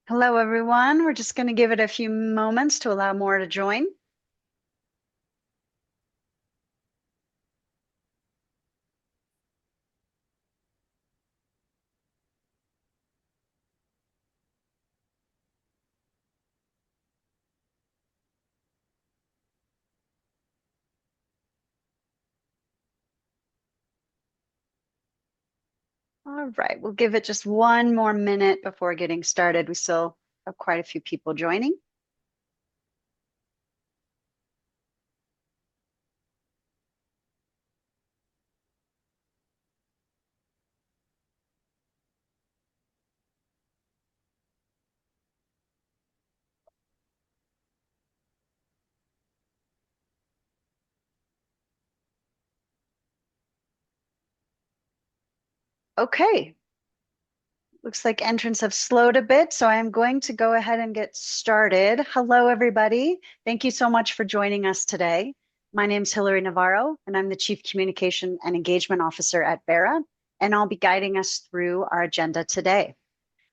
Hello, everyone. We're just going to give it a few moments to allow more to join. All right, we'll give it just one more minute before getting started. We still have quite a few people joining. Okay, looks like entrants have slowed a bit, so I'm going to go ahead and get started. Hello, everybody. Thank you so much for joining us today. My name is Hilary Navarro, and I'm the Chief Communication and Engagement Officer at Verra, and I'll be guiding us through our agenda today.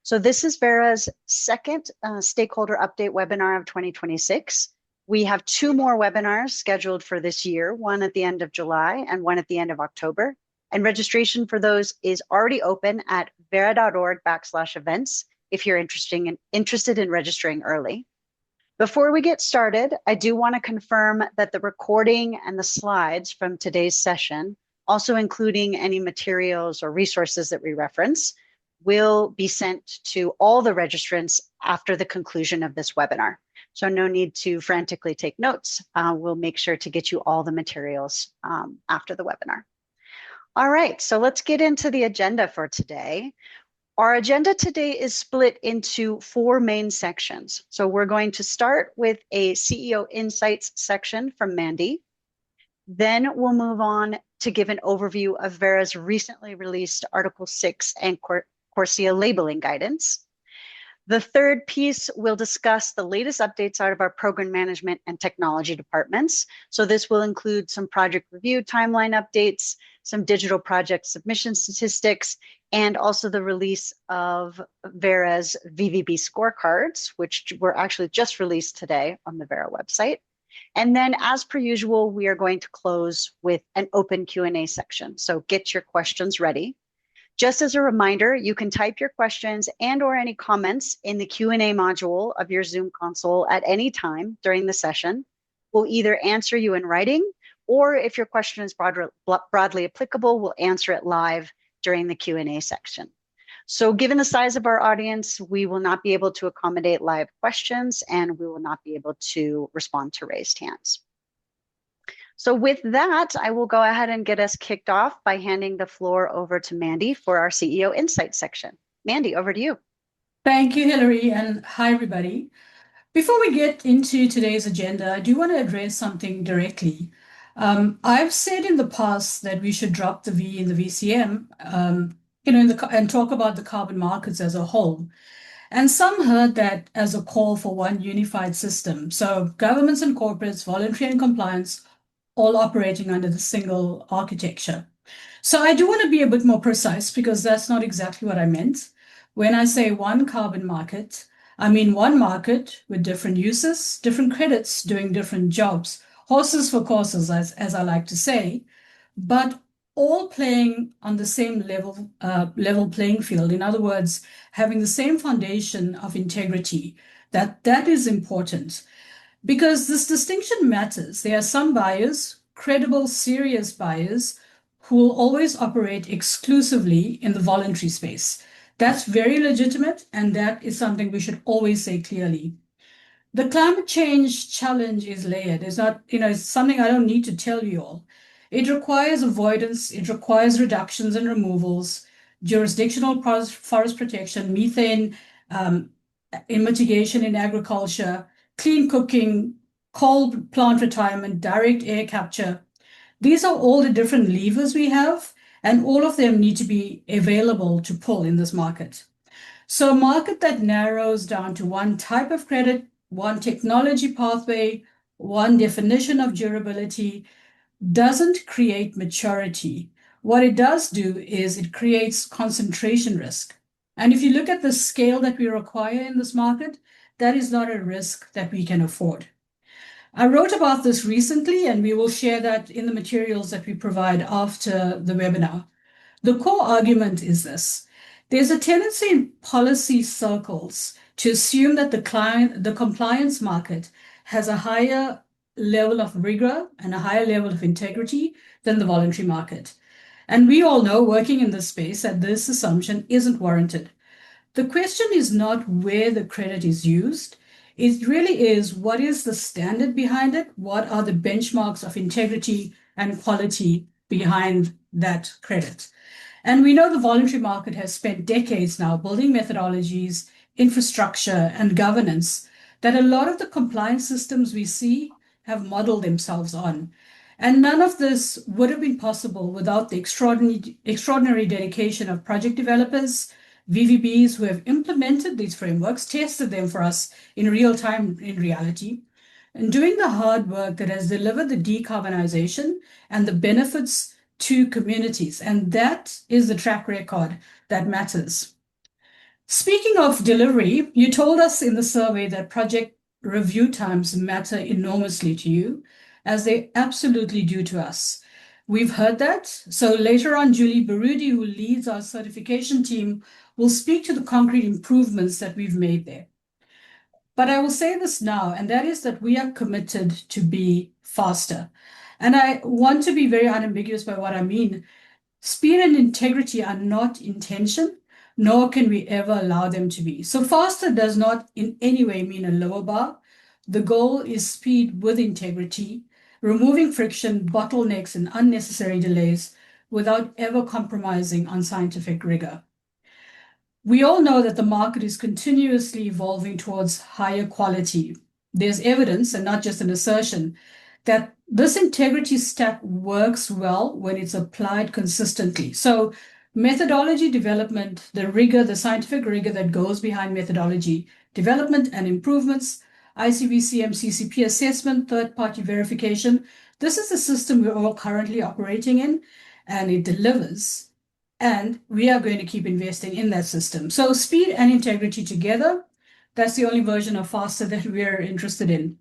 So this is Verra's second stakeholder update webinar of 2026. We have two more webinars scheduled for this year, one at the end of July and one at the end of October. And registration for those is already open at verra.org/events if you're interested in registering early. Before we get started, I do want to confirm that the recording and the slides from today's session, also including any materials or resources that we reference, will be sent to all the registrants after the conclusion of this webinar. So no need to frantically take notes. We'll make sure to get you all the materials after the webinar. All right, so let's get into the agenda for today. Our agenda today is split into four main sections. So we're going to start with a CEO Insights section from Mandy. Then we'll move on to give an overview of Verra's recently released Article 6 and CORSIA labeling guidance. The third piece will discuss the latest updates out of our program management and technology departments. So this will include some project review timeline updates, some digital project submission statistics, and also the release of Verra's VVB scorecards, which were actually just released today on the Verra website. And then, as per usual, we are going to close with an open Q&A section. So get your questions ready. Just as a reminder, you can type your questions and/or any comments in the Q&A module of your Zoom console at any time during the session. We'll either answer you in writing, or if your question is broadly applicable, we'll answer it live during the Q&A section. So given the size of our audience, we will not be able to accommodate live questions, and we will not be able to respond to raised hands. So with that, I will go ahead and get us kicked off by handing the floor over to Mandy for our CEO Insights section. Mandy, over to you. Thank you, Hilary, and hi, everybody. Before we get into today's agenda, I do want to address something directly. I've said in the past that we should drop the V in the VCM, and talk about the carbon markets as a whole. And some heard that as a call for one unified system. So governments and corporates, voluntary and compliance, all operating under the single architecture. So I do want to be a bit more precise because that's not exactly what I meant. When I say one carbon market, I mean one market with different uses, different credits doing different jobs, horses for courses, as I like to say, but all playing on the same level playing field. In other words, having the same foundation of integrity. That is important. Because this distinction matters. There are some buyers, credible, serious buyers, who will always operate exclusively in the voluntary space. That's very legitimate, and that is something we should always say clearly. The climate change challenge is layered. It's not, it's something I don't need to tell you all. It requires avoidance, it requires reductions and removals, jurisdictional forest protection, methane mitigation in agriculture, clean cooking, coal plant retirement, direct air capture. These are all the different levers we have, and all of them need to be available to pull in this market. So a market that narrows down to one type of credit, one technology pathway, one definition of durability doesn't create maturity. What it does do is it creates concentration risk. And if you look at the scale that we require in this market, that is not a risk that we can afford. I wrote about this recently, and we will share that in the materials that we provide after the webinar. The core argument is this. There's a tendency in policy circles to assume that the compliance market has a higher level of rigor and a higher level of integrity than the voluntary market. And we all know, working in this space, that this assumption isn't warranted. The question is not where the credit is used. It really is, what is the standard behind it? What are the benchmarks of integrity and quality behind that credit? And we know the voluntary market has spent decades now building methodologies, infrastructure, and governance that a lot of the compliance systems we see have modeled themselves on. And none of this would have been possible without the extraordinary dedication of project developers, VVBs who have implemented these frameworks, tested them for us in real time, in reality, and doing the hard work that has delivered the decarbonization and the benefits to communities. And that is the track record that matters. Speaking of delivery, you told us in the survey that project review times matter enormously to you, as they absolutely do to us. We've heard that. So later on, Julie Barudi, who leads our certification team, will speak to the concrete improvements that we've made there. But I will say this now, and that is that we are committed to be faster. And I want to be very unambiguous by what I mean. Speed and integrity are not intention, nor can we ever allow them to be. So faster does not in any way mean a lower bar. The goal is speed with integrity, removing friction, bottlenecks, and unnecessary delays without ever compromising on scientific rigor. We all know that the market is continuously evolving towards higher quality. There's evidence, and not just an assertion, that this integrity stack works well when it's applied consistently. So methodology development, the rigor, the scientific rigor that goes behind methodology development and improvements, ICBCM, CCP assessment, third-party verification, this is the system we're all currently operating in, and it delivers. And we are going to keep investing in that system. So speed and integrity together, that's the only version of faster that we're interested in.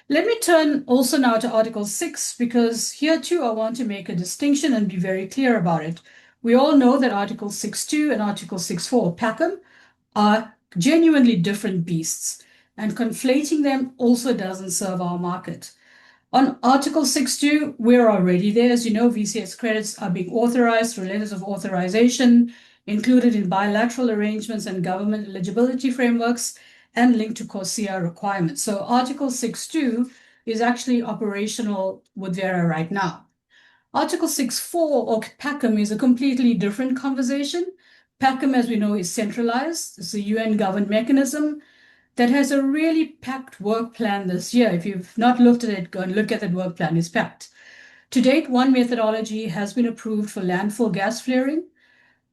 Let me turn also now to Article 6, because here too I want to make a distinction and be very clear about it. We all know that Article 6.2 and Article 6.4, PACM, are genuinely different beasts, and conflating them also doesn't serve our market. On Article 6.2, we're already there. As you know, VCS credits are being authorized through letters of authorization, included in bilateral arrangements and government eligibility frameworks, and linked to CORSIA requirements. So Article 6.2 is actually operational with Verra right now. Article 6.4 or PACM is a completely different conversation. PACM, as we know, is centralized. It's a UN-governed mechanism that has a really packed work plan this year. If you've not looked at it, go and look at that work plan. It's packed. To date, one methodology has been approved for landfill gas flaring.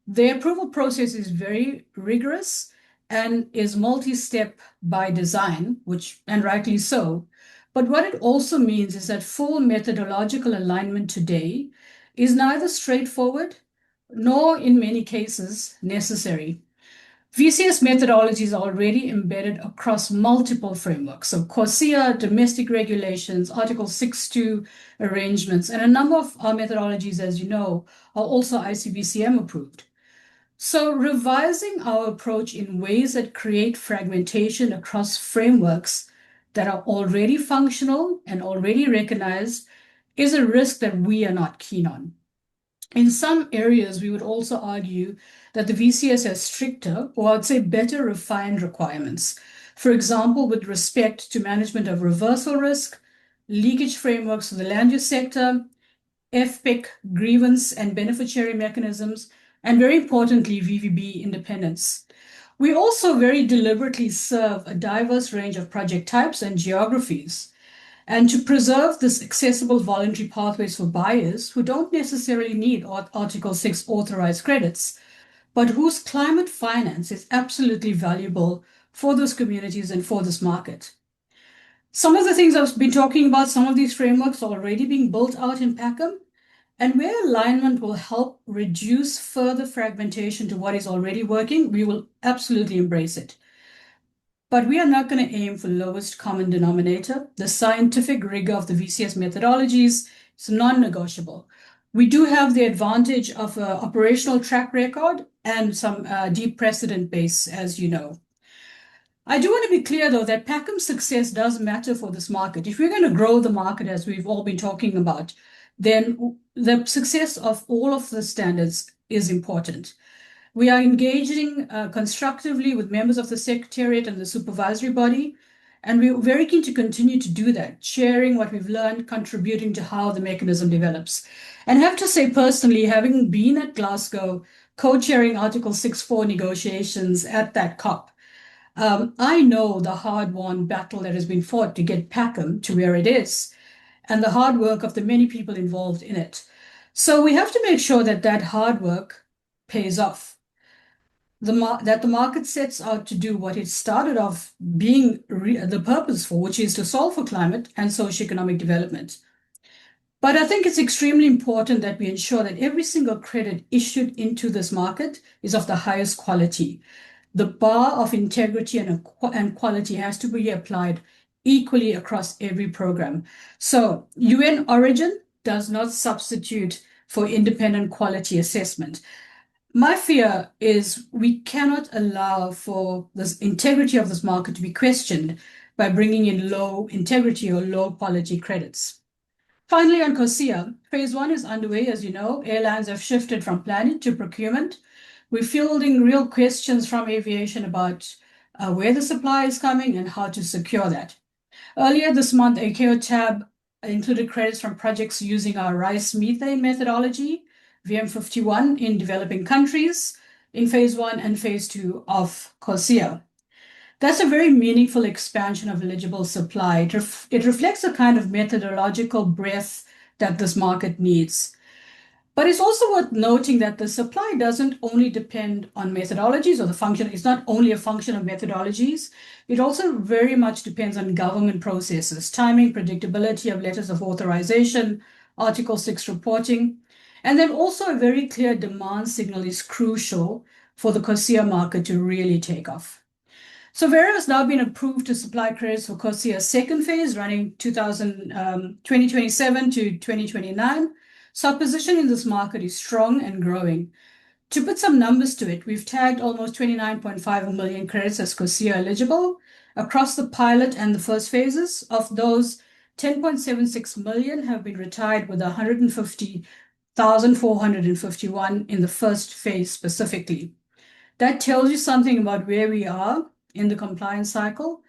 The approval process is very rigorous and is multi-step by design, and rightly so. But what it also means is that full methodological alignment today is neither straightforward nor, in many cases, necessary. VCS methodology is already embedded across multiple frameworks. So CORSIA, domestic regulations, Article 6.2 arrangements, and a number of our methodologies, as you know, are also ICBCM approved. So revising our approach in ways that create fragmentation across frameworks that are already functional and already recognized is a risk that we are not keen on. In some areas, we would also argue that the VCS has stricter, or I'd say better refined requirements. For example, with respect to management of reversal risk, leakage frameworks for the land use sector, FPIC, grievance and benefit sharing mechanisms, and very importantly, VVB independence. We also very deliberately serve a diverse range of project types and geographies. And to preserve this accessible voluntary pathways for buyers who don't necessarily need Article 6 authorized credits, but whose climate finance is absolutely valuable for those communities and for this market. Some of the things I've been talking about, some of these frameworks are already being built out in PACM, And where alignment will help reduce further fragmentation to what is already working, we will absolutely embrace it. But we are not going to aim for lowest common denominator. The scientific rigor of the VCS methodologies is non-negotiable. We do have the advantage of an operational track record and some deep precedent base, as you know. I do want to be clear, though, that PACM's success does matter for this market. If we're going to grow the market, as we've all been talking about, then the success of all of the standards is important. We are engaging constructively with members of the Secretariat and the supervisory body, and we're very keen to continue to do that, sharing what we've learned, contributing to how the mechanism develops. And I have to say personally, having been at Glasgow, co-chairing Article 6.4 negotiations at that COP, I know the hard-won battle that has been fought to get PACM to where it is, and the hard work of the many people involved in it. So we have to make sure that that hard work pays off. That the market sets out to do what it started off being the purpose for, which is to solve for climate and socioeconomic development. But I think it's extremely important that we ensure that every single credit issued into this market is of the highest quality. The bar of integrity and quality has to be applied equally across every program. So UN origin does not substitute for independent quality assessment. My fear is we cannot allow for this integrity of this market to be questioned by bringing in low integrity or low quality credits. Finally, on CORSIA, phase one is underway. As you know, airlines have shifted from planning to procurement. We're fielding real questions from aviation about where the supply is coming and how to secure that. Earlier this month, a KO tab included credits from projects using our rice methane methodology, VM51 in developing countries in phase one and phase two of CORSIA. That's a very meaningful expansion of eligible supply. It reflects the kind of methodological breadth that this market needs. But it's also worth noting that the supply doesn't only depend on methodologies or the function. It's not only a function of methodologies. It also very much depends on government processes, timing, predictability of letters of authorization, Article 6 reporting. And then also a very clear demand signal is crucial for the CORSIA market to really take off. So Verra has now been approved to supply credits for CORSIA's second phase, running 2027 to 2029. So our position in this market is strong and growing. To put some numbers to it, we've tagged almost 29.5 million credits as CORSIA eligible across the pilot and the first phases. Of those, 10.76 million have been retired with 150,451 in the first phase specifically. That tells you something about where we are in the compliance cycle,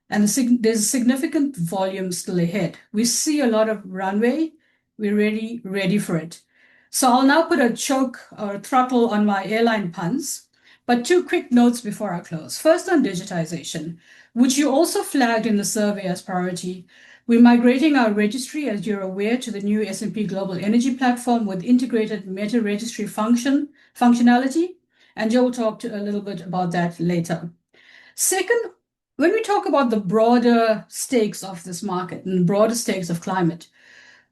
and there's significant volume still ahead. We see a lot of runway. We're ready for it. So I'll now put a choke or a throttle on my airline puns, but two quick notes before I close. First, on digitization, which you also flagged in the survey as priority. We're migrating our registry, as you're aware, to the new S&P Global Energy Platform with integrated meta registry functionality, and Joe will talk a little bit about that later. Second, when we talk about the broader stakes of this market and broader stakes of climate,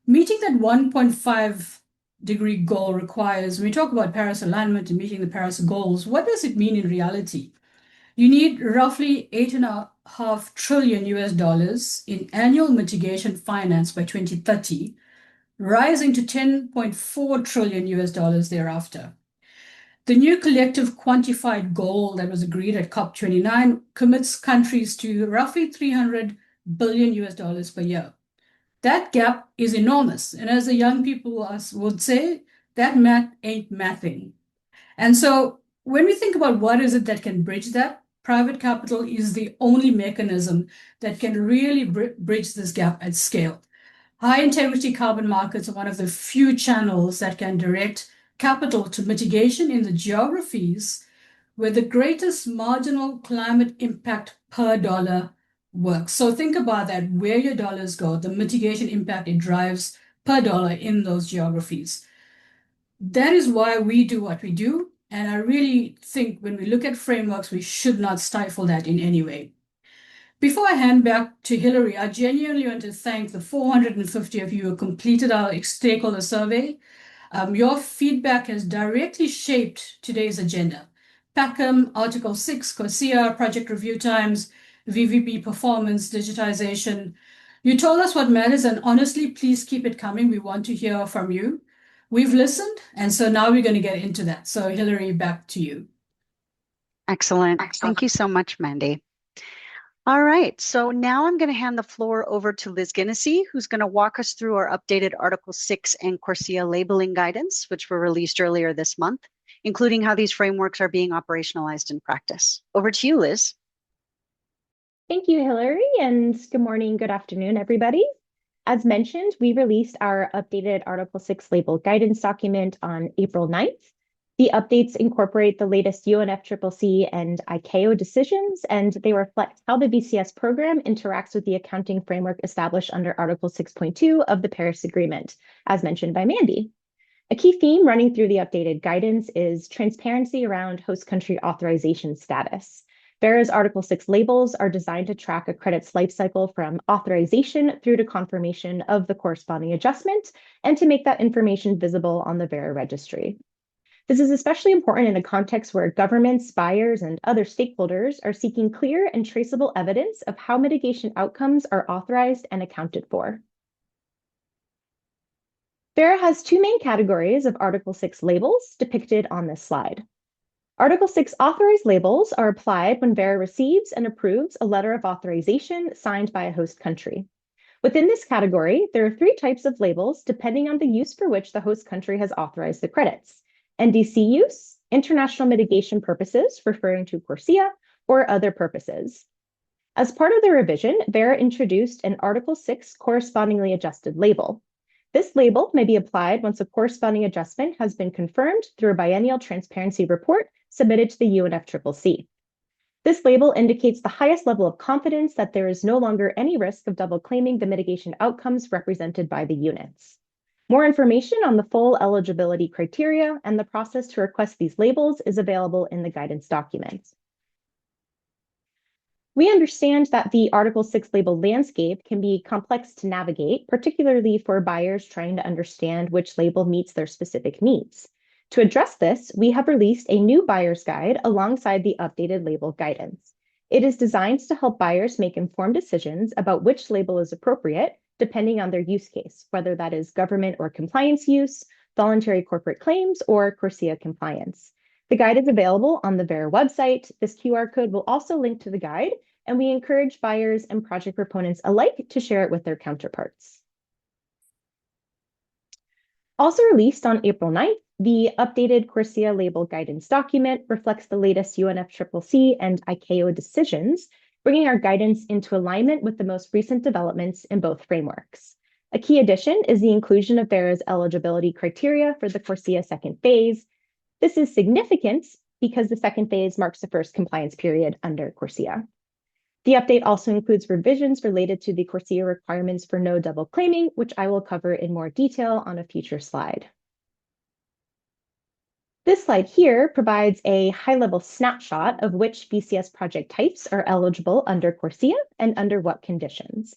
meeting that 1.5-degree goal requires, when we talk about Paris alignment and meeting the Paris goals, what does it mean in reality? You need roughly $8.5 trillion in annual mitigation finance by 2030, rising to $10.4 trillion thereafter. The new collective quantified goal that was agreed at COP29 commits countries to roughly $300 billion per year. That gap is enormous. And as the young people would say, that math ain't mathing. And so when we think about what is it that can bridge that, private capital is the only mechanism that can really bridge this gap at scale. High integrity carbon markets are one of the few channels that can direct capital to mitigation in the geographies where the greatest marginal climate impact per dollar works. So think about that, where your dollars go, the mitigation impact it drives per dollar in those geographies. That is why we do what we do. And I really think when we look at frameworks, we should not stifle that in any way. Before I hand back to Hillary, I genuinely want to thank the 450 of you who completed our stakeholder survey. Your feedback has directly shaped today's agenda. PACM, Article 6, CORSIA, project review times, VVP performance, digitization. You told us what matters, and honestly, please keep it coming. We want to hear from you. We've listened, and so now we're going to get into that. So, Hillary, back to you. Excellent. Thank you so much, Mandy. All right, so now I'm going to hand the floor over to Liz Ginnessy, who's going to walk us through our updated Article 6 and CORSIA labeling guidance, which were released earlier this month, including how these frameworks are being operationalized in practice. Over to you, Liz. Thank you, Hillary, and good morning, good afternoon, everybody. As mentioned, we released our updated Article 6 label guidance document on April 9th. The updates incorporate the latest UNFCCC and ICAO decisions, and they reflect how the VCS program interacts with the accounting framework established under Article 6.2 of the Paris Agreement, as mentioned by Mandy. A key theme running through the updated guidance is transparency around host country authorization status. Verra's Article 6 labels are designed to track a credit's life cycle from authorization through to confirmation of the corresponding adjustment and to make that information visible on the Verra registry. This is especially important in a context where governments, buyers, and other stakeholders are seeking clear and traceable evidence of how mitigation outcomes are authorized and accounted for. Verra has two main categories of Article 6 labels depicted on this slide. Article 6 authorized labels are applied when Verra receives and approves a letter of authorization signed by a host country. Within this category, there are three types of labels depending on the use for which the host country has authorized the credits: NDC use, international mitigation purposes, referring to CORSIA, or other purposes. As part of the revision, Verra introduced an Article 6 correspondingly adjusted label. This label may be applied once a corresponding adjustment has been confirmed through a biennial transparency report submitted to the UNFCCC. This label indicates the highest level of confidence that there is no longer any risk of double claiming the mitigation outcomes represented by the units. More information on the full eligibility criteria and the process to request these labels is available in the guidance document. We understand that the Article 6 label landscape can be complex to navigate, particularly for buyers trying to understand which label meets their specific needs. To address this, we have released a new buyer's guide alongside the updated label guidance. It is designed to help buyers make informed decisions about which label is appropriate, depending on their use case, whether that is government or compliance use, voluntary corporate claims, or CORSIA compliance. The guide is available on the Verra website. This QR code will also link to the guide, and we encourage buyers and project proponents alike to share it with their counterparts. Also released on April 9th, the updated CORSIA label guidance document reflects the latest UNFCCC and ICAO decisions, bringing our guidance into alignment with the most recent developments in both frameworks. A key addition is the inclusion of Verra's eligibility criteria for the CORSIA second phase. This is significant because the second phase marks the first compliance period under CORSIA. The update also includes revisions related to the CORSIA requirements for no double claiming, which I will cover in more detail on a future slide. This slide here provides a high-level snapshot of which VCS project types are eligible under CORSIA and under what conditions.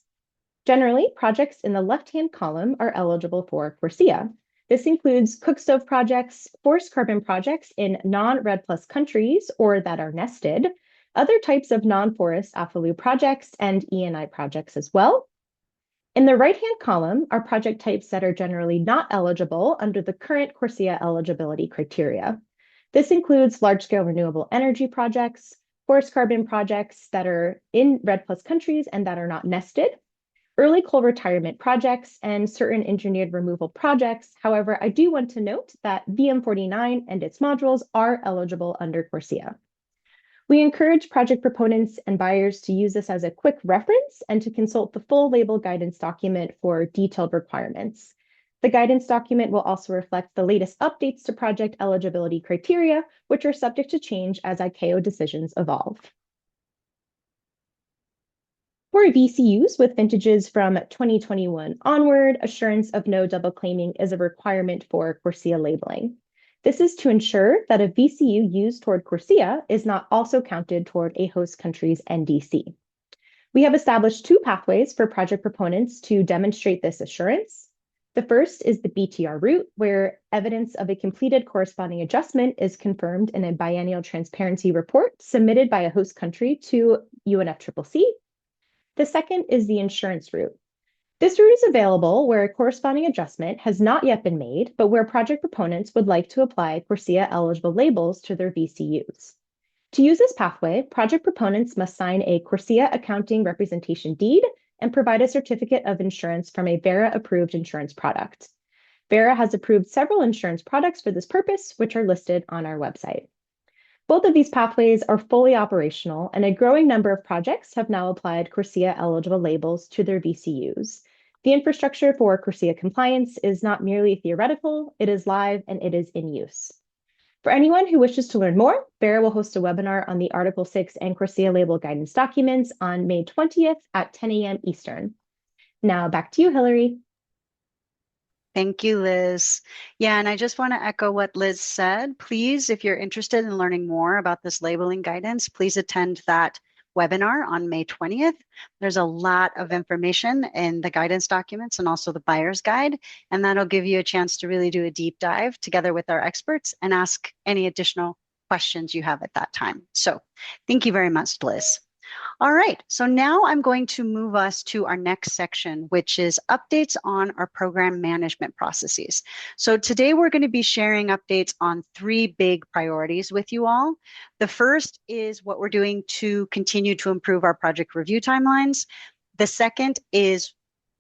Generally, projects in the left-hand column are eligible for CORSIA. This includes cookstove projects, forest carbon projects in non-REDD+ countries or that are nested, other types of non-forest AFLU projects, and ENI projects as well. In the right-hand column are project types that are generally not eligible under the current CORSIA eligibility criteria. This includes large-scale renewable energy projects, forest carbon projects that are in REDD+ countries and that are not nested, early coal retirement projects, and certain engineered removal projects. However, I do want to note that VM49 and its modules are eligible under CORSIA. We encourage project proponents and buyers to use this as a quick reference and to consult the full label guidance document for detailed requirements. The guidance document will also reflect the latest updates to project eligibility criteria, which are subject to change as ICAO decisions evolve. For VCUs with vintages from 2021 onward, assurance of no double claiming is a requirement for CORSIA labeling. This is to ensure that a VCU used toward CORSIA is not also counted toward a host country's NDC. We have established two pathways for project proponents to demonstrate this assurance. The first is the BTR route, where evidence of a completed corresponding adjustment is confirmed in a biennial transparency report submitted by a host country to UNFCCC. The second is the insurance route. This route is available where a corresponding adjustment has not yet been made, but where project proponents would like to apply CORSIA eligible labels to their VCUs. To use this pathway, project proponents must sign a CORSIA accounting representation deed and provide a certificate of insurance from a Verra approved insurance product. Verra has approved several insurance products for this purpose, which are listed on our website. Both of these pathways are fully operational, and a growing number of projects have now applied CORSIA eligible labels to their VCUs. The infrastructure for CORSIA compliance is not merely theoretical, it is live and it is in use. For anyone who wishes to learn more, Verra will host a webinar on the Article 6 and CORSIA label guidance documents on May 20th at 10 a.m. Eastern. Now back to you, Hillary. Thank you, Liz. Yeah, and I just want to echo what Liz said. Please, if you're interested in learning more about this labeling guidance, please attend that webinar on May 20th. There's a lot of information in the guidance documents and also the buyer's guide, and that'll give you a chance to really do a deep dive together with our experts and ask any additional questions you have at that time. So thank you very much, Liz. All right, so now I'm going to move us to our next section, which is updates on our program management processes. So today we're going to be sharing updates on three big priorities with you all. The first is what we're doing to continue to improve our project review timelines. The second is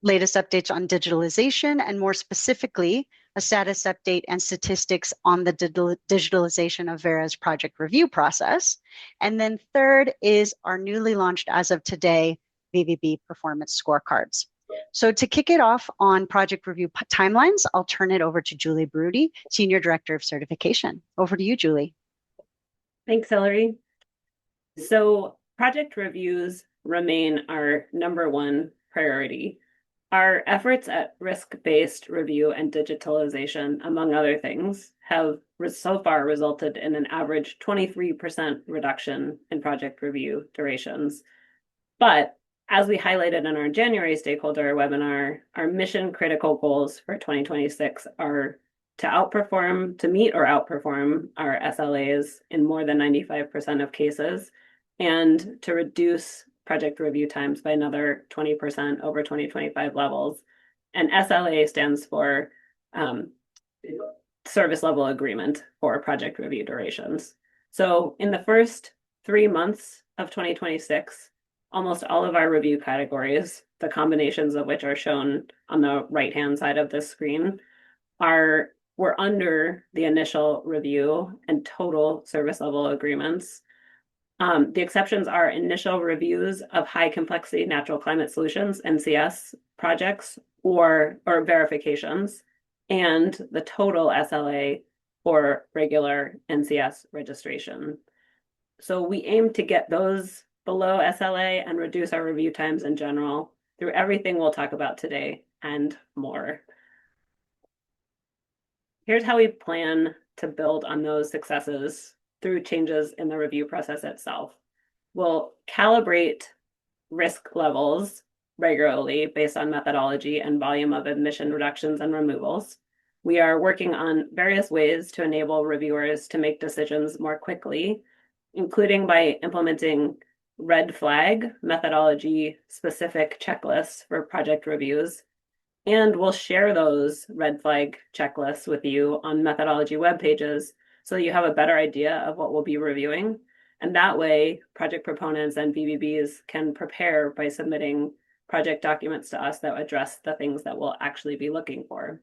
latest updates on digitalization, and more specifically, a status update and statistics on the digitalization of Verra's project review process. And then third is our newly launched as of today, VVB performance scorecards. So to kick it off on project review timelines, I'll turn it over to Julie Brody, Senior Director of Certification. Over to you, Julie. Thanks, Hillary. So project reviews remain our #1 priority. Our efforts at risk-based review and digitalization, among other things, have so far resulted in an average 23% reduction in project review durations. But as we highlighted in our January stakeholder webinar, our mission critical goals for 2026 are to meet or outperform our SLAs in more than 95% of cases, and to reduce project review times by another 20% over 2025 levels. And SLA stands for service level agreement for project review durations. So in the first 3 months of 2026, almost all of our review categories, the combinations of which are shown on the right-hand side of this screen, were under the initial review and total service level agreements. The exceptions are initial reviews of high complexity natural climate solutions, NCS projects, or verifications, and the total SLA for regular NCS registration. So we aim to get those below SLA and reduce our review times in general through everything we'll talk about today and more. Here's how we plan to build on those successes through changes in the review process itself. We'll calibrate risk levels regularly based on methodology and volume of admission reductions and removals. We are working on various ways to enable reviewers to make decisions more quickly, including by implementing red flag methodology specific checklists for project reviews. And we'll share those red flag checklists with you on methodology web pages so you have a better idea of what we'll be reviewing. And that way, project proponents and VBBs can prepare by submitting project documents to us that address the things that we'll actually be looking for.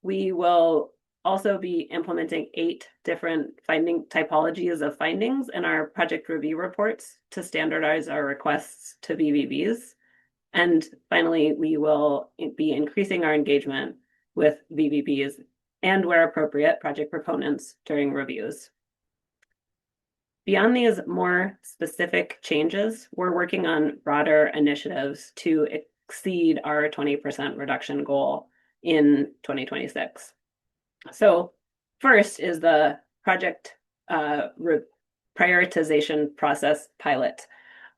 We will also be implementing 8 different typologies of findings in our project review reports to standardize our requests to VBBs. And finally, we will be increasing our engagement with VBBs and, where appropriate, project proponents during reviews. Beyond these more specific changes, we're working on broader initiatives to exceed our 20% reduction goal in 2026. So first is the project prioritization process pilot.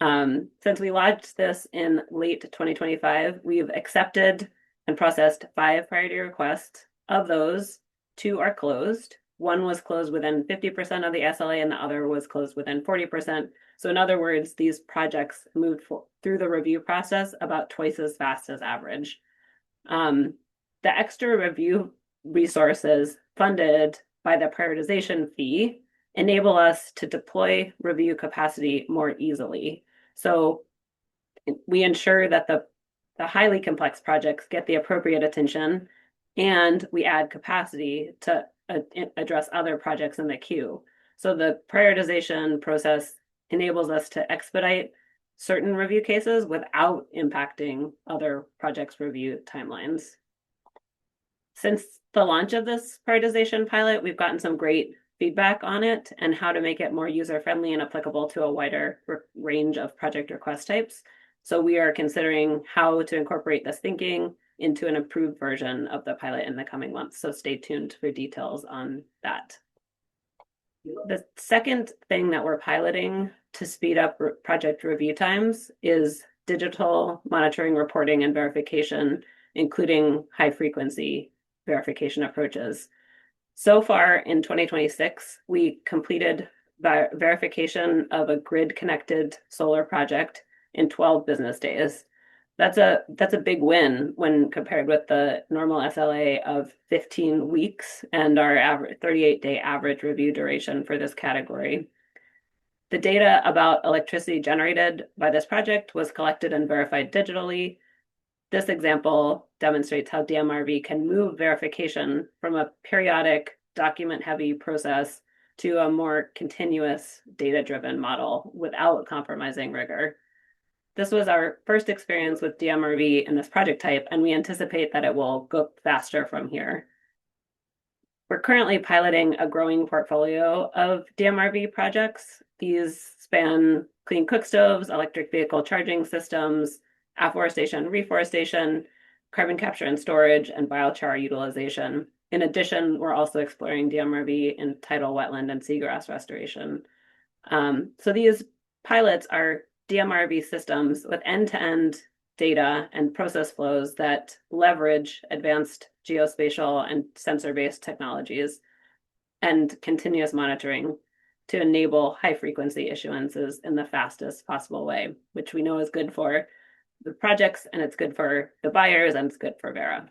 Since we launched this in late 2025, we've accepted and processed 5 priority requests. Of those, 2 are closed. One was closed within 50% of the SLA and the other was closed within 40%. So in other words, these projects moved through the review process about twice as fast as average. The extra review resources funded by the prioritization fee enable us to deploy review capacity more easily. So we ensure that the highly complex projects get the appropriate attention, and we add capacity to address other projects in the queue. So the prioritization process enables us to expedite certain review cases without impacting other projects' review timelines. Since the launch of this prioritization pilot, we've gotten some great feedback on it and how to make it more user-friendly and applicable to a wider range of project request types. So we are considering how to incorporate this thinking into an improved version of the pilot in the coming months. So stay tuned for details on that. The second thing that we're piloting to speed up project review times is digital monitoring, reporting, and verification, including high-frequency verification approaches. So far in 2026, we completed verification of a grid-connected solar project in 12 business days. That's a big win when compared with the normal SLA of 15 weeks and our 38-day average review duration for this category. The data about electricity generated by this project was collected and verified digitally. This example demonstrates how DMRV can move verification from a periodic, document-heavy process to a more continuous, data-driven model without compromising rigor. This was our first experience with DMRV in this project type, and we anticipate that it will go faster from here. We're currently piloting a growing portfolio of DMRV projects. These span clean cook stoves, electric vehicle charging systems, afforestation, reforestation, carbon capture and storage, and biochar utilization. In addition, we're also exploring DMRV in tidal wetland and seagrass restoration. So these pilots are DMRV systems with end-to-end data and process flows that leverage advanced geospatial and sensor-based technologies and continuous monitoring to enable high-frequency issuances in the fastest possible way, which we know is good for the projects, and it's good for the buyers, and it's good for Verra.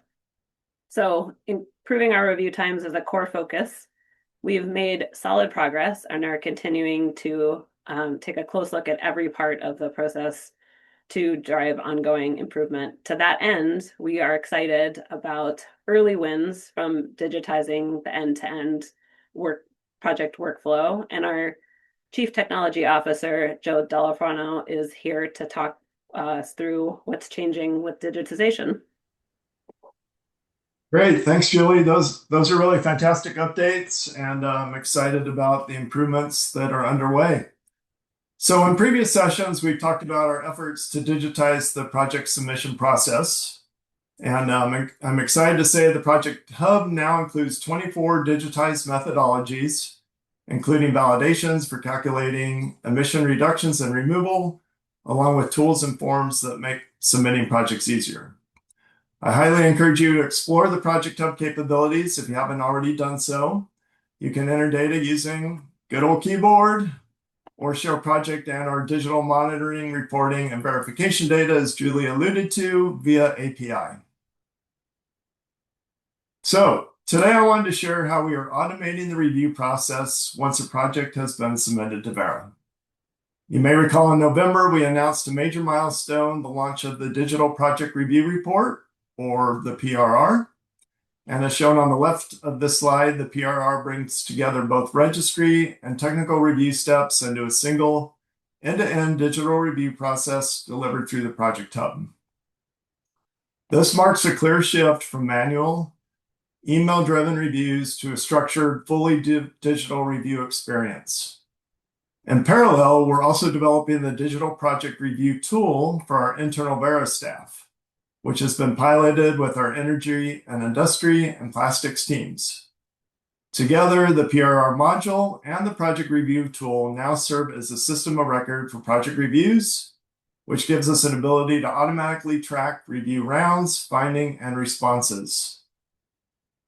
So improving our review times is a core focus. We've made solid progress and are continuing to take a close look at every part of the process to drive ongoing improvement. To that end, we are excited about early wins from digitizing the end-to-end project workflow, and our Chief Technology Officer, Joe Delafrano, is here to talk us through what's changing with digitization. Great, thanks, Julie. Those are really fantastic updates, and I'm excited about the improvements that are underway. So in previous sessions, we've talked about our efforts to digitize the project submission process. And I'm excited to say the Project Hub now includes 24 digitized methodologies, including validations for calculating emission reductions and removal, along with tools and forms that make submitting projects easier. I highly encourage you to explore the Project Hub capabilities if you haven't already done so. You can enter data using good old keyboard, or share project and our digital monitoring, reporting, and verification data, as Julie alluded to, via API. So today I wanted to share how we are automating the review process once a project has been submitted to Verra. You may recall in November, we announced a major milestone, the launch of the Digital Project Review Report, or the PRR. And as shown on the left of this slide, the PRR brings together both registry and technical review steps into a single end-to-end digital review process delivered through the Project Hub. This marks a clear shift from manual, email-driven reviews to a structured, fully digital review experience. In parallel, we're also developing the Digital Project Review tool for our internal Verra staff, which has been piloted with our energy and industry and plastics teams. Together, the PRR module and the project review tool now serve as a system of record for project reviews, which gives us an ability to automatically track review rounds, finding, and responses.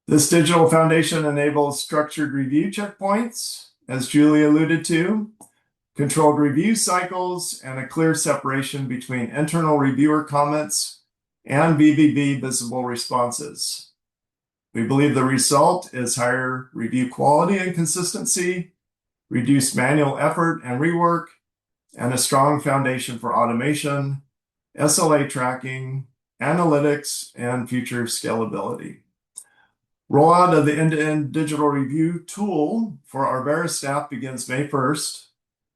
This digital foundation enables structured review checkpoints, as Julie alluded to, controlled review cycles, and a clear separation between internal reviewer comments and VBB visible responses. We believe the result is higher review quality and consistency, reduced manual effort and rework, and a strong foundation for automation, SLA tracking, analytics, and future scalability. Rollout of the end-to-end digital review tool for our Verra staff begins May 1st,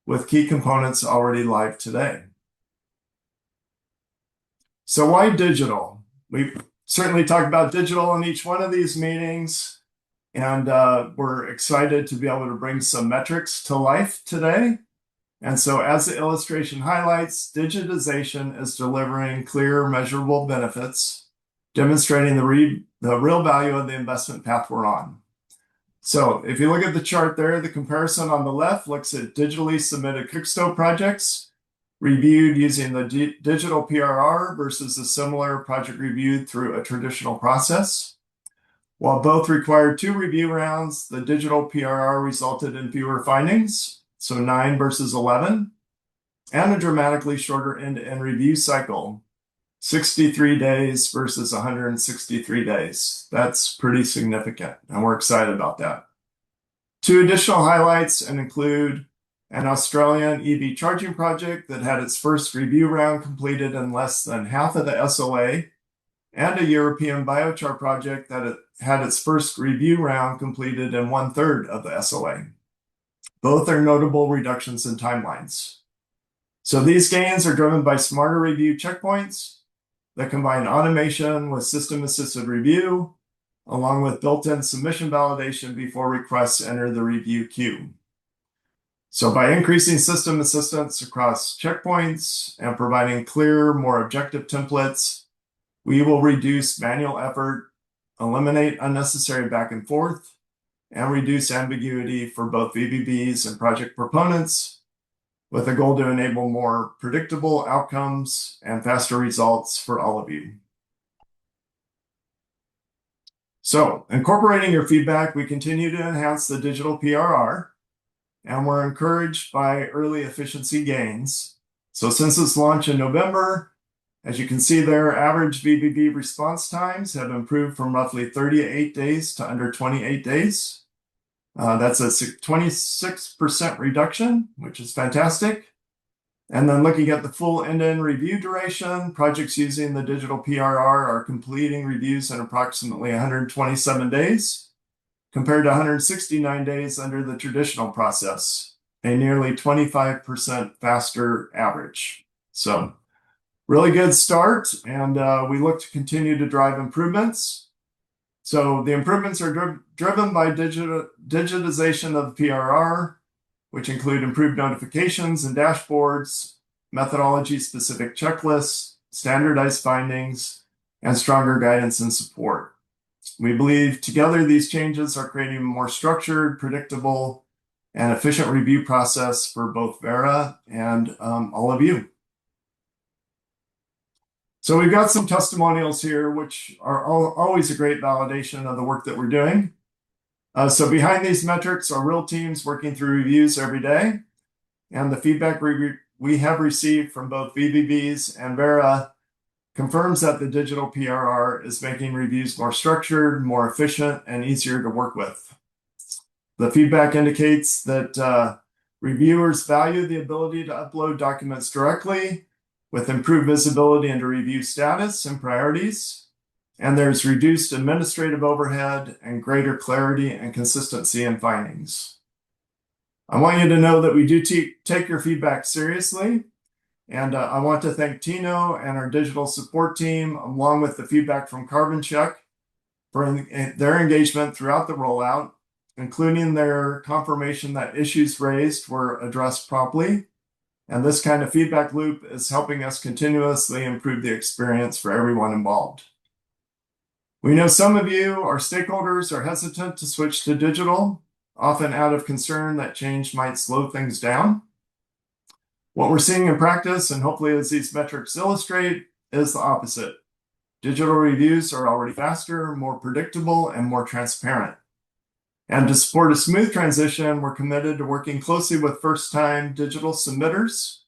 with key components already live today. So why digital? We've certainly talked about digital in each one of these meetings, and we're excited to be able to bring some metrics to life today. And so as the illustration highlights, digitization is delivering clear, measurable benefits, demonstrating the real value of the investment path we're on. So if you look at the chart there, the comparison on the left looks at digitally submitted Kickstone projects reviewed using the digital PRR versus a similar project reviewed through a traditional process. While both required 2 review rounds, the digital PRR resulted in fewer findings, so 9 versus 11, and a dramatically shorter end-to-end review cycle, 63 days versus 163 days. That's pretty significant, and we're excited about that. 2 additional highlights include an Australian EV charging project that had its first review round completed in less than half of the SLA, and a European biochar project that had its first review round completed in 1/3 of the SLA. Both are notable reductions in timelines. So these gains are driven by smarter review checkpoints that combine automation with system-assisted review, along with built-in submission validation before requests enter the review queue. So by increasing system assistance across checkpoints and providing clear, more objective templates, we will reduce manual effort, eliminate unnecessary back and forth, and reduce ambiguity for both VBBs and project proponents, with a goal to enable more predictable outcomes and faster results for all of you. So, incorporating your feedback, we continue to enhance the digital PRR, and we're encouraged by early efficiency gains. So since its launch in November, as you can see there, average VBB response times have improved from roughly 38 days to under 28 days. That's a 26% reduction, which is fantastic. And then looking at the full end-to-end review duration, projects using the digital PRR are completing reviews in approximately 127 days, compared to 169 days under the traditional process, a nearly 25% faster average. So really good start, and we look to continue to drive improvements. So the improvements are driven by digitization of the PRR, which include improved notifications and dashboards, methodology-specific checklists, standardized findings, and stronger guidance and support. We believe together these changes are creating a more structured, predictable, and efficient review process for both Verra and all of you. So we've got some testimonials here, which are always a great validation of the work that we're doing. So behind these metrics are real teams working through reviews every day, and the feedback we have received from both VBBs and Verra confirms that the digital PRR is making reviews more structured, more efficient, and easier to work with. The feedback indicates that reviewers value the ability to upload documents directly with improved visibility into review status and priorities. And there's reduced administrative overhead and greater clarity and consistency in findings. I want you to know that we do take your feedback seriously. And I want to thank Tino and our digital support team, along with the feedback from Carbon Check, for their engagement throughout the rollout, including their confirmation that issues raised were addressed promptly. And this kind of feedback loop is helping us continuously improve the experience for everyone involved. We know some of you, our stakeholders, are hesitant to switch to digital, often out of concern that change might slow things down. What we're seeing in practice, and hopefully as these metrics illustrate, is the opposite. Digital reviews are already faster, more predictable, and more transparent. And to support a smooth transition, we're committed to working closely with first-time digital submitters.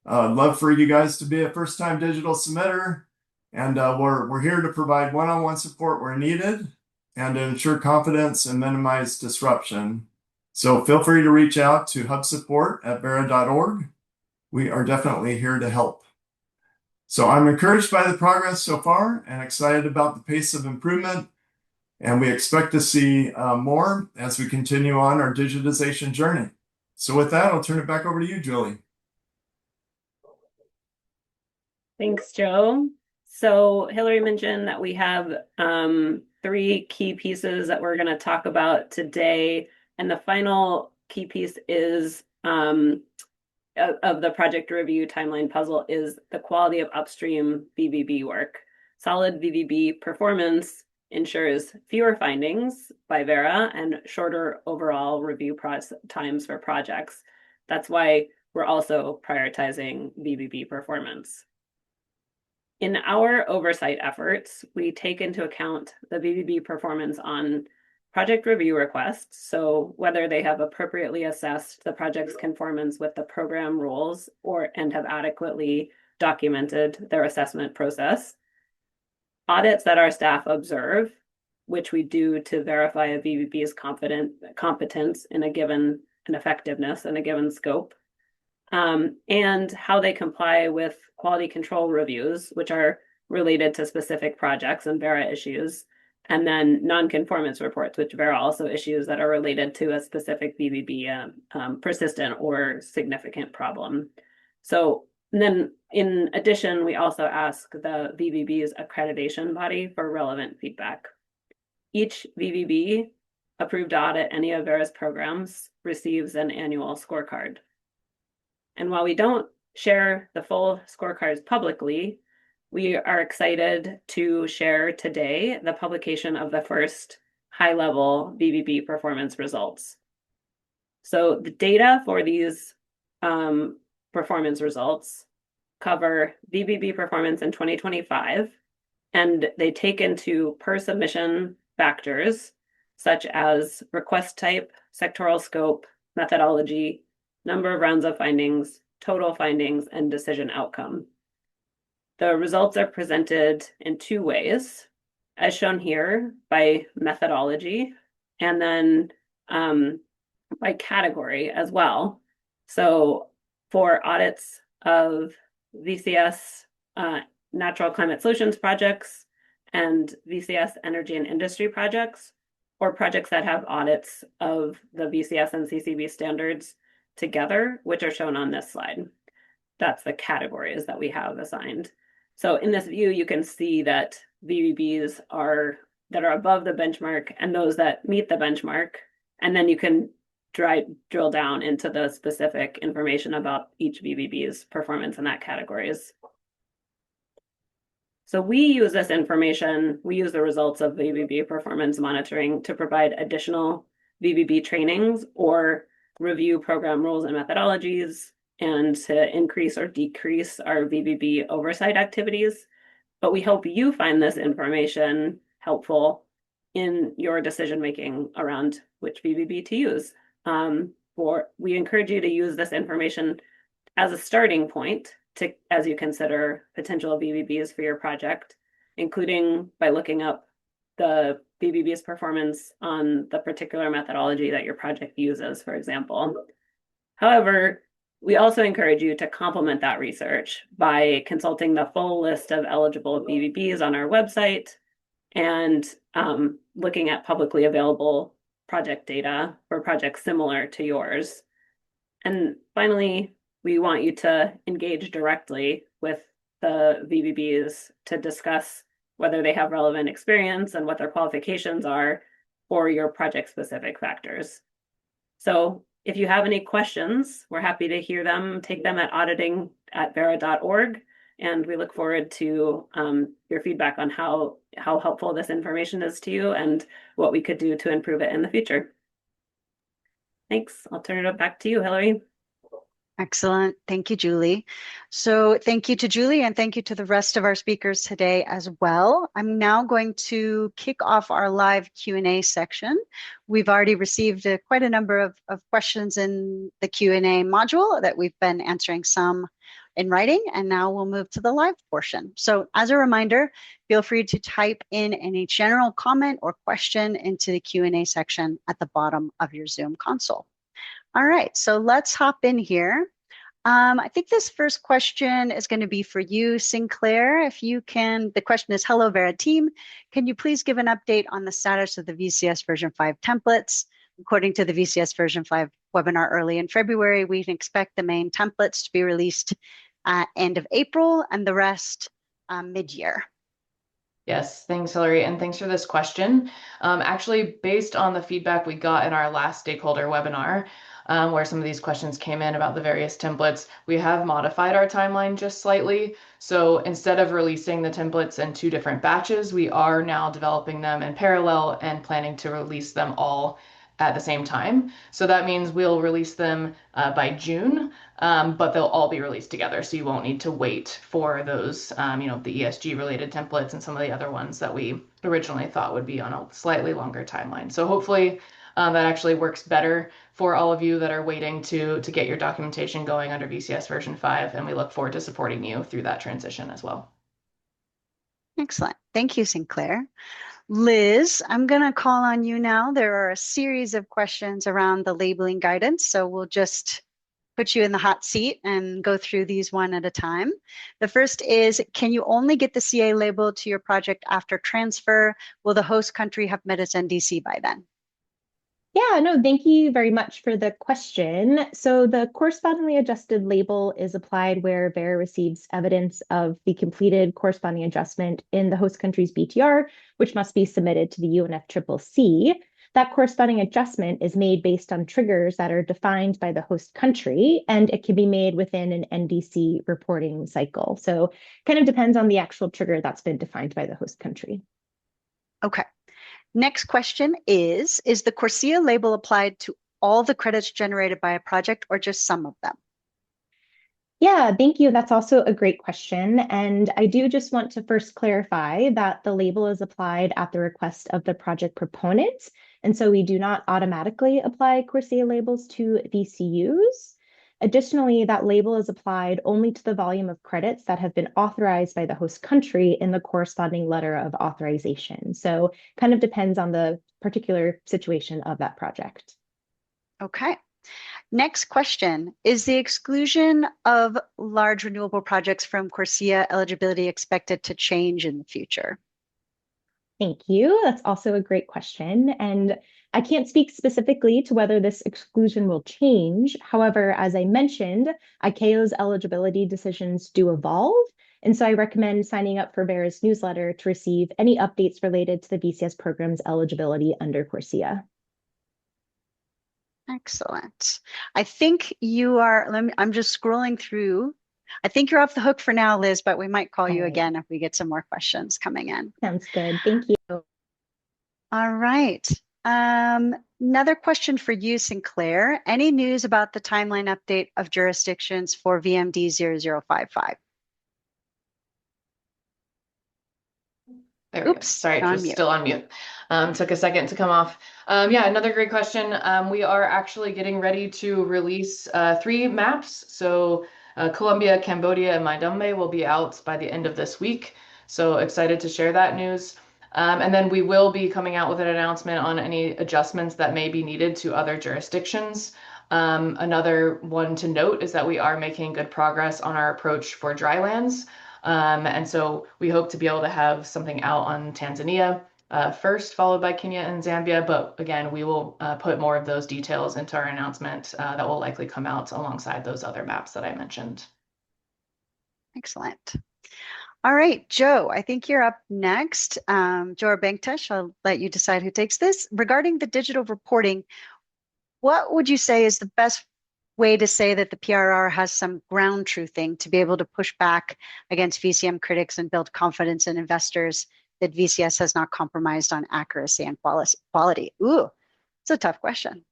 I'd love for you guys to be a first-time digital submitter, and we're here to provide one-on-one support where needed and to ensure confidence and minimize disruption. So feel free to reach out to hubsupport@verra.org. We are definitely here to help. So I'm encouraged by the progress so far and excited about the pace of improvement. And we expect to see more as we continue on our digitization journey. So with that, I'll turn it back over to you, Julie. Thanks, Joe. So Hillary mentioned that we have 3 key pieces that we're going to talk about today. And the final key piece is of the project review timeline puzzle is the quality of upstream VBB work. Solid VBB performance ensures fewer findings by Verra and shorter overall review times for projects. That's why we're also prioritizing VBB performance. In our oversight efforts, we take into account the VBB performance on project review requests, so whether they have appropriately assessed the project's conformance with the program rules and have adequately documented their assessment process. Audits that our staff observe, which we do to verify a VBB's competence in a given and effectiveness in a given scope, and how they comply with quality control reviews, which are related to specific projects and Verra issues, and then non-conformance reports, which Verra also issues that are related to a specific VBB persistent or significant problem. So then in addition, we also ask the VBB's accreditation body for relevant feedback. Each VBB approved to audit any of Verra's programs receives an annual scorecard. And while we don't share the full scorecards publicly, we are excited to share today the publication of the first high-level VBB performance results. So the data for these performance results cover VBB performance in 2025, and they take into per submission factors such as request type, sectoral scope, methodology, number of rounds of findings, total findings, and decision outcome. The results are presented in 2 ways, as shown here by methodology, and then by category as well. So for audits of VCS natural climate solutions projects and VCS energy and industry projects, or projects that have audits of the VCS and CCB standards together, which are shown on this slide. That's the categories that we have assigned. So in this view, you can see that VBBs that are above the benchmark and those that meet the benchmark. And then you can drill down into the specific information about each VBB's performance in that categories. So we use this information, we use the results of VBB performance monitoring to provide additional VBB trainings or review program rules and methodologies, and to increase or decrease our VBB oversight activities. But we hope you find this information helpful in your decision-making around which VBB to use. We encourage you to use this information as a starting point as you consider potential VBBs for your project, including by looking up the VBB's performance on the particular methodology that your project uses, for example. However, we also encourage you to complement that research by consulting the full list of eligible VBBs on our website and looking at publicly available project data for projects similar to yours. And finally, we want you to engage directly with the VBBs to discuss whether they have relevant experience and what their qualifications are for your project-specific factors. So if you have any questions, we're happy to hear them, take them at auditing@verra.org, And we look forward to your feedback on how helpful this information is to you and what we could do to improve it in the future. Thanks. I'll turn it back to you, Hillary. Excellent. Thank you, Julie. So thank you to Julie and thank you to the rest of our speakers today as well. I'm now going to kick off our live Q&A section. We've already received quite a number of questions in the Q&A module that we've been answering some in writing, and now we'll move to the live portion. So as a reminder, feel free to type in any general comment or question into the Q&A section at the bottom of your Zoom console. All right, so let's hop in here. I think this first question is going to be for you, Sinclair. If you can, the question is, hello, Verra team. Can you please give an update on the status of the VCS version 5 templates? According to the VCS version 5 webinar early in February, we can expect the main templates to be released at end of April and the rest mid-year. Yes, thanks, Hillary, and thanks for this question. Actually, based on the feedback we got in our last stakeholder webinar, where some of these questions came in about the various templates, we have modified our timeline just slightly. So instead of releasing the templates in 2 different batches, we are now developing them in parallel and planning to release them all at the same time. So that means we'll release them by June, but they'll all be released together. So you won't need to wait for those, the ESG related templates and some of the other ones that we originally thought would be on a slightly longer timeline. So hopefully that actually works better for all of you that are waiting to get your documentation going under VCS version 5. And we look forward to supporting you through that transition as well. Excellent. Thank you, Sinclair. Liz, I'm going to call on you now. There are a series of questions around the labeling guidance, so we'll just put you in the hot seat and go through these one at a time. The first is, can you only get the CA label to your project after transfer? Will the host country have met its NDC by then? Yeah, no, thank you very much for the question. So the correspondingly adjusted label is applied where Verra receives evidence of the completed corresponding adjustment in the host country's BTR, which must be submitted to the UNFCCC. That corresponding adjustment is made based on triggers that are defined by the host country, and it can be made within an NDC reporting cycle. So kind of depends on the actual trigger that's been defined by the host country. Okay. Next question is the CORSIA label applied to all the credits generated by a project or just some of them? Yeah, thank you. That's also a great question. And I do just want to first clarify that the label is applied at the request of the project proponent. And so we do not automatically apply CORSIA labels to VCUs. Additionally, that label is applied only to the volume of credits that have been authorized by the host country in the corresponding letter of authorization. So kind of depends on the particular situation of that project. Okay. Next question, is the exclusion of large renewable projects from CORSIA eligibility expected to change in the future? Thank you. That's also a great question. And I can't speak specifically to whether this exclusion will change. However, as I mentioned, ICAO's eligibility decisions do evolve. And so I recommend signing up for Verra's newsletter to receive any updates related to the VCS program's eligibility under CORSIA. Excellent. I think you are, I'm just scrolling through. I think you're off the hook for now, Liz, but we might call you again if we get some more questions coming in. Sounds good. Thank you. All right. Another question for you, Sinclair. Any news about the timeline update of jurisdictions for VMD 0055? There we go. Sorry, it was still on mute. Took a second to come off. Yeah, another great question. We are actually getting ready to release 3 maps. So Colombia, Cambodia, and Maidumbe will be out by the end of this week. So excited to share that news. And then we will be coming out with an announcement on any adjustments that may be needed to other jurisdictions. Another one to note is that we are making good progress on our approach for drylands. And so we hope to be able to have something out on Tanzania first, followed by Kenya and Zambia. But again, we will put more of those details into our announcement that will likely come out alongside those other maps that I mentioned. Excellent. All right, Joe, I think you're up next. Joe Banktesh, I'll let you decide who takes this. Regarding the digital reporting, what would you say is the best way to say that the PRR has some ground truthing to be able to push back against VCM critics and build confidence in investors that VCS has not compromised on accuracy and quality? Ooh, it's a tough question.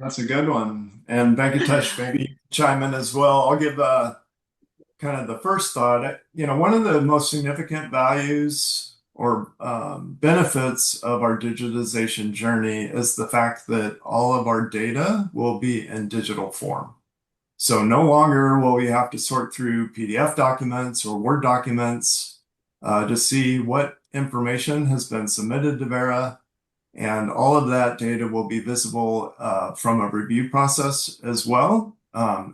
That's a good one. And Venkatesh, maybe chime in as well. I'll give kind of the first thought. One of the most significant values or benefits of our digitization journey is the fact that all of our data will be in digital form. So no longer will we have to sort through PDF documents or Word documents to see what information has been submitted to Verra. And all of that data will be visible from a review process as well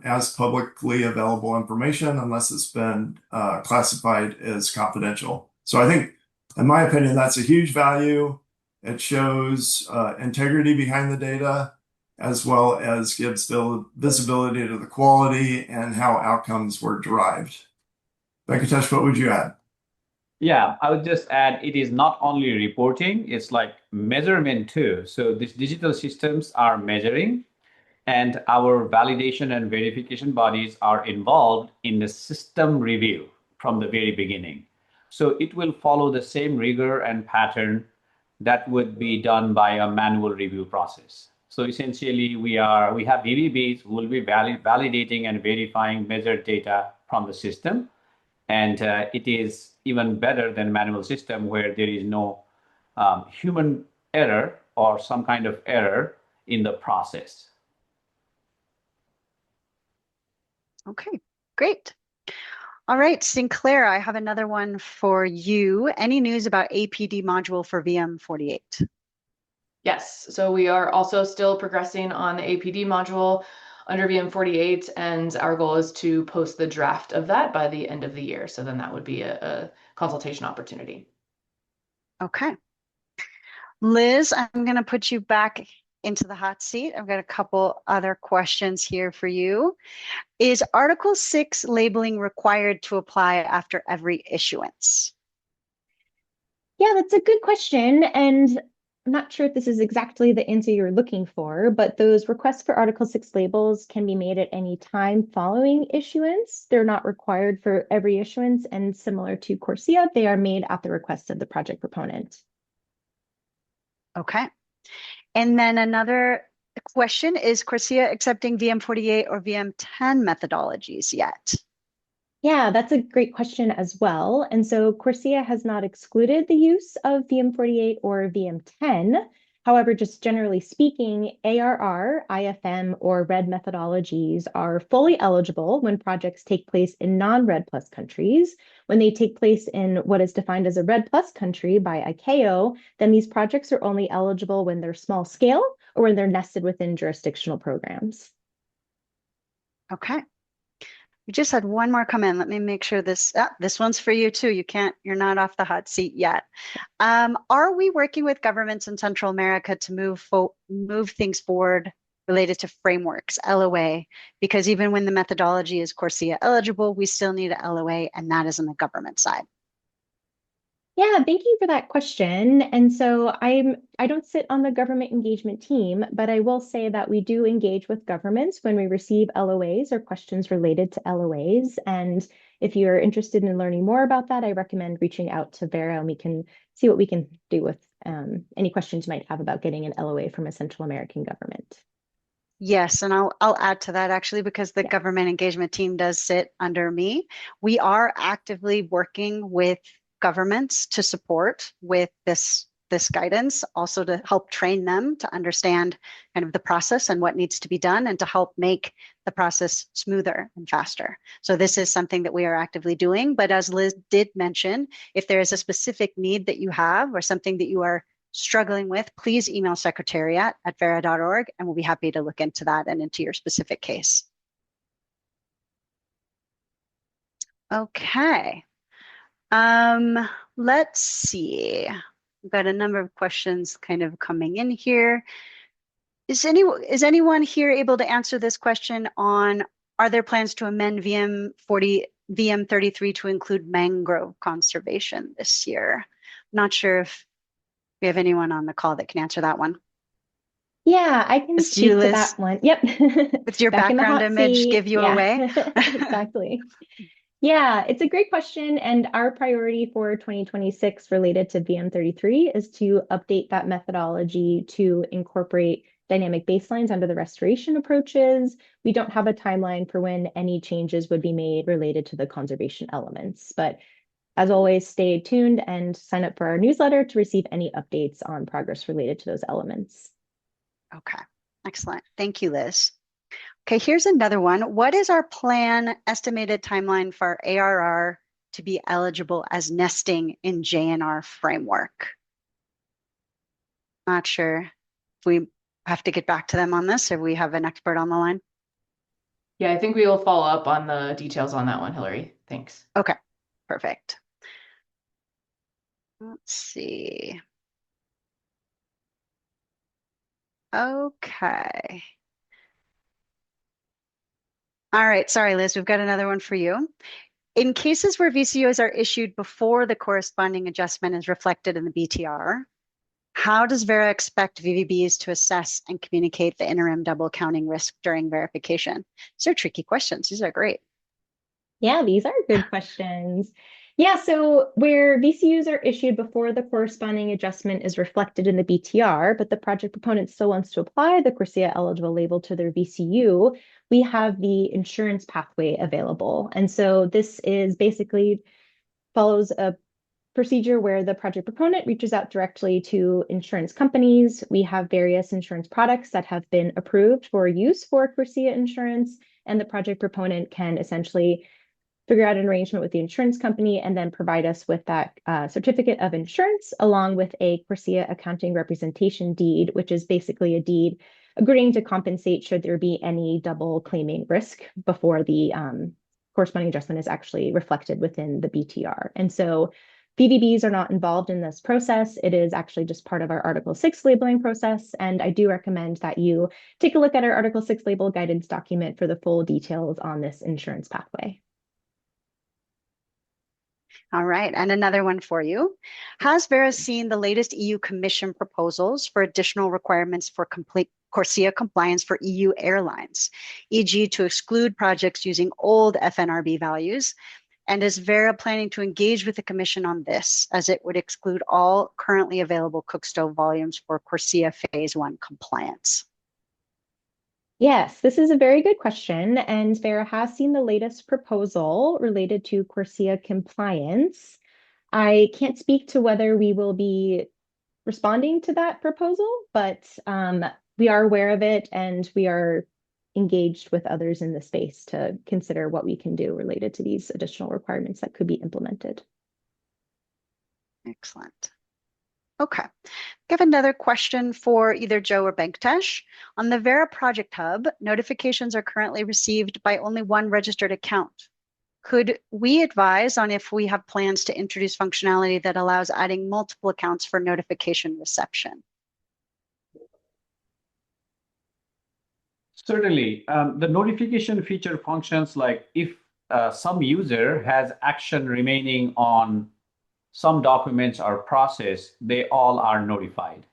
as publicly available information, unless it's been classified as confidential. So I think, in my opinion, that's a huge value. It shows integrity behind the data, as well as gives the visibility to the quality and how outcomes were derived. Venkatesh, what would you add? Yeah, I would just add it is not only reporting, it's like measurement too. So these digital systems are measuring, and our validation and verification bodies are involved in the system review from the very beginning. So it will follow the same rigor and pattern that would be done by a manual review process. So essentially, we have VVBs who will be validating and verifying measured data from the system. And it is even better than manual system where there is no human error or some kind of error in the process. Okay, great. All right, Sinclair, I have another one for you. Any news about APD module for VM48? Yes, so we are also still progressing on the APD module under VM48, and our goal is to post the draft of that by the end of the year. So then that would be a consultation opportunity. Okay. Liz, I'm going to put you back into the hot seat. I've got a couple other questions here for you. Is Article 6 labeling required to apply after every issuance? Yeah, that's a good question. And I'm not sure if this is exactly the answer you're looking for, but those requests for Article 6 labels can be made at any time following issuance. They're not required for every issuance, and similar to CORSIA, they are made at the request of the project proponent. Okay. And then another question, is CORSIA accepting VM48 or VM10 methodologies yet? Yeah, that's a great question as well. And so CORSIA has not excluded the use of VM48 or VM10. However, just generally speaking, ARR, IFM, or RED methodologies are fully eligible when projects take place in non-RED plus countries. When they take place in what is defined as a RED plus country by ICAO, then these projects are only eligible when they're small scale or when they're nested within jurisdictional programs. Okay. We just had one more come in. Let me make sure this one's for you too. You're not off the hot seat yet. Are we working with governments in Central America to move things forward related to frameworks, LOA? Because even when the methodology is CORSIA eligible, we still need a LOA, and that is on the government side. Yeah, thank you for that question. And so I don't sit on the government engagement team, but I will say that we do engage with governments when we receive LOAs or questions related to LOAs. And if you're interested in learning more about that, I recommend reaching out to Verra, and we can see what we can do with any questions you might have about getting an LOA from a Central American government. Yes, and I'll add to that actually, because the government engagement team does sit under me. We are actively working with governments to support with this guidance, also to help train them to understand kind of the process and what needs to be done, and to help make the process smoother and faster. So this is something that we are actively doing. But as Liz did mention, if there is a specific need that you have or something that you are struggling with, please email secretariat@verra.org, and we'll be happy to look into that and into your specific case. Okay. Let's see. We've got a number of questions kind of coming in here. Is anyone here able to answer this question on, are there plans to amend VM33 to include mangrove conservation this year? I'm not sure if we have anyone on the call that can answer that one. Yeah, I can It's you, speak to Liz. that one. Yep. With your Back in the background hot image seat. give you Yeah, away. exactly. Yeah, it's a great question. And our priority for 2026 related to VM33 is to update that methodology to incorporate dynamic baselines under the restoration approaches. We don't have a timeline for when any changes would be made related to the conservation elements. But as always, stay tuned and sign up for our newsletter to receive any updates on progress related to those elements. Okay, excellent. Thank you, Liz. Okay, here's another one. What is our plan estimated timeline for ARR to be eligible as nesting in JNR framework? Not sure if we have to get back to them on this or we have an expert on the line. Yeah, I think we will follow up on the details on that one, Hillary. Thanks. Okay, perfect. Let's see. Okay. All right, sorry, Liz, we've got another one for you. In cases where VCOs are issued before the corresponding adjustment is reflected in the BTR, how does Verra expect VVBs to assess and communicate the interim double counting risk during verification? These are tricky questions. These are great. Yeah, these are good questions. Yeah, so where VCUs are issued before the corresponding adjustment is reflected in the BTR, but the project proponent still wants to apply the CORSIA eligible label to their VCU, we have the insurance pathway available. And so this is basically follows a procedure where the project proponent reaches out directly to insurance companies. We have various insurance products that have been approved for use for CORSIA insurance, and the project proponent can essentially figure out an arrangement with the insurance company and then provide us with that certificate of insurance along with a CORSIA accounting representation deed, which is basically a deed agreeing to compensate should there be any double claiming risk before the corresponding adjustment is actually reflected within the BTR. And so VVBs are not involved in this process. It is actually just part of our Article 6 labeling process. And I do recommend that you take a look at our Article 6 label guidance document for the full details on this insurance pathway. All right, and another one for you. Has Verra seen the latest EU Commission proposals for additional requirements for complete CORSIA compliance for EU airlines, e.g. to exclude projects using old FNRB values? And is Verra planning to engage with the Commission on this, as it would exclude all currently available cook stove volumes for CORSIA Phase 1 compliance? Yes, this is a very good question, and Verra has seen the latest proposal related to CORSIA compliance. I can't speak to whether we will be responding to that proposal, but we are aware of it and we are engaged with others in the space to consider what we can do related to these additional requirements that could be implemented. Excellent. Okay, I have another question for either Joe or Venkatesh. On the Verra Project Hub, notifications are currently received by only one registered account. Could we advise on if we have plans to introduce functionality that allows adding multiple accounts for notification reception? Certainly. The notification feature functions like if some user has action remaining on some documents or process, they all are notified.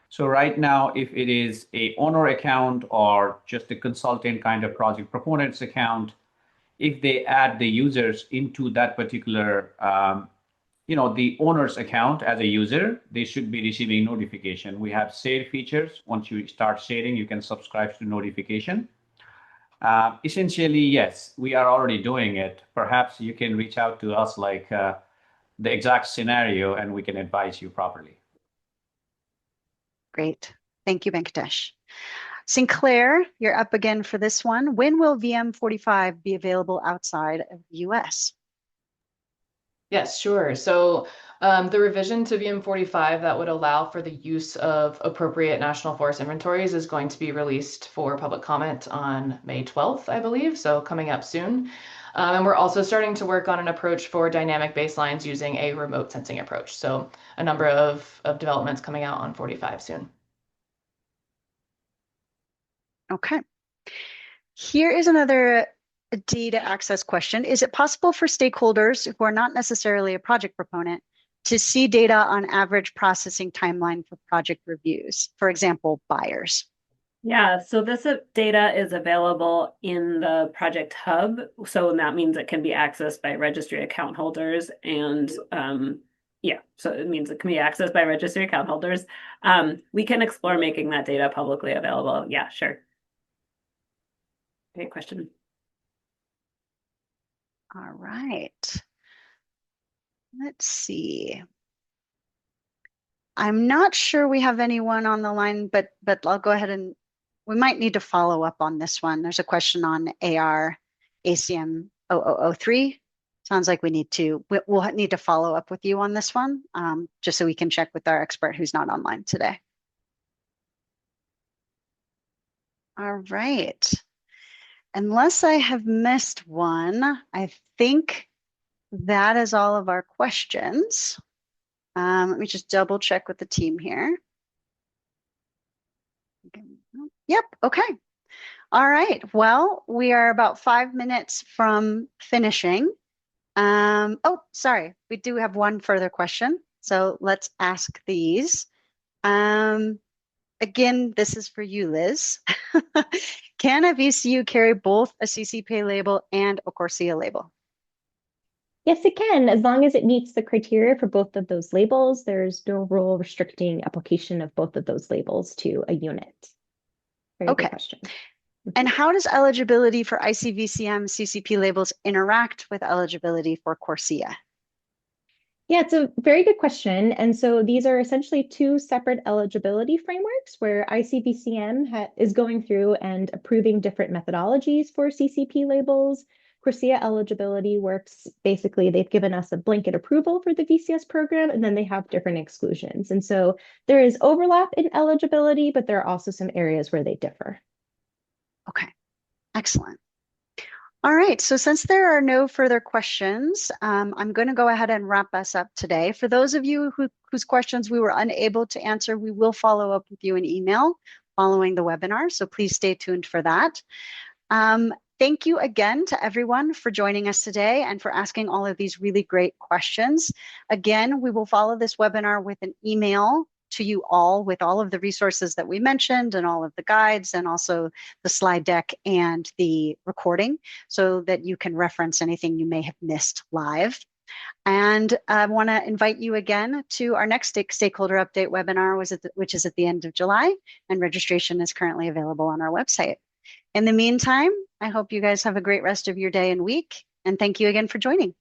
So right now, if it is a owner account or just a consultant kind of project proponents account, if they add the users into that particular, the owner's account as a user, they should be receiving notification. We have share features. Once you start sharing, you can subscribe to notification. Essentially, yes, we are already doing it. Perhaps you can reach out to us like the exact scenario and we can advise you properly. Great. Thank you, Venkatesh. Sinclair, you're up again for this one. When will VM45 be available outside of the US? Yes, sure. So the revision to VM45 that would allow for the use of appropriate national forest inventories is going to be released for public comment on May 12th, I believe, so coming up soon. And we're also starting to work on an approach for dynamic baselines using a remote sensing approach. So a number of developments coming out on 45 soon. Okay. Here is another data access question. Is it possible for stakeholders who are not necessarily a project proponent to see data on average processing timeline for project reviews? For example, buyers. Yeah, so this data is available in the project hub. So that means it can be accessed by registry account holders and yeah, so it means it can be accessed by registry account holders. We can explore making that data publicly available. Yeah, sure. Great question. All right. Let's see. I'm not sure we have anyone on the line, but I'll go ahead and we might need to follow up on this one. There's a question on AR ACM 0003. Sounds like we'll need to follow up with you on this one, just so we can check with our expert who's not online today. All right. Unless I have missed one, I think that is all of our questions. Let me just double check with the team here. Yep, okay. All right, well, we are about 5 minutes from finishing. Oh, sorry, we do have one further question. So let's ask these. Again, this is for you, Liz. Can a VCU carry both a CCPA label and a CORSIA label? Yes, it can, as long as it meets the criteria for both of those labels. There's no rule restricting application of both of those labels to a unit. Very good question. And how does eligibility for ICVCM CCP labels interact with eligibility for CORSIA? Yeah, it's a very good question. And so these are essentially two separate eligibility frameworks where ICVCM is going through and approving different methodologies for CCP labels. CORSIA eligibility works, basically, they've given us a blanket approval for the VCS program, and then they have different exclusions. And so there is overlap in eligibility, but there are also some areas where they differ. Okay, excellent. All right, so since there are no further questions, I'm going to go ahead and wrap us up today. For those of you whose questions we were unable to answer, we will follow up with you in email following the webinar, so please stay tuned for that. Thank you again to everyone for joining us today and for asking all of these really great questions. Again, we will follow this webinar with an email to you all with all of the resources that we mentioned and all of the guides and also the slide deck and the recording so that you can reference anything you may have missed live. And I want to invite you again to our next stakeholder update webinar, which is at the end of July, and registration is currently available on our website. In the meantime, I hope you guys have a great rest of your day and week, and thank you again for joining.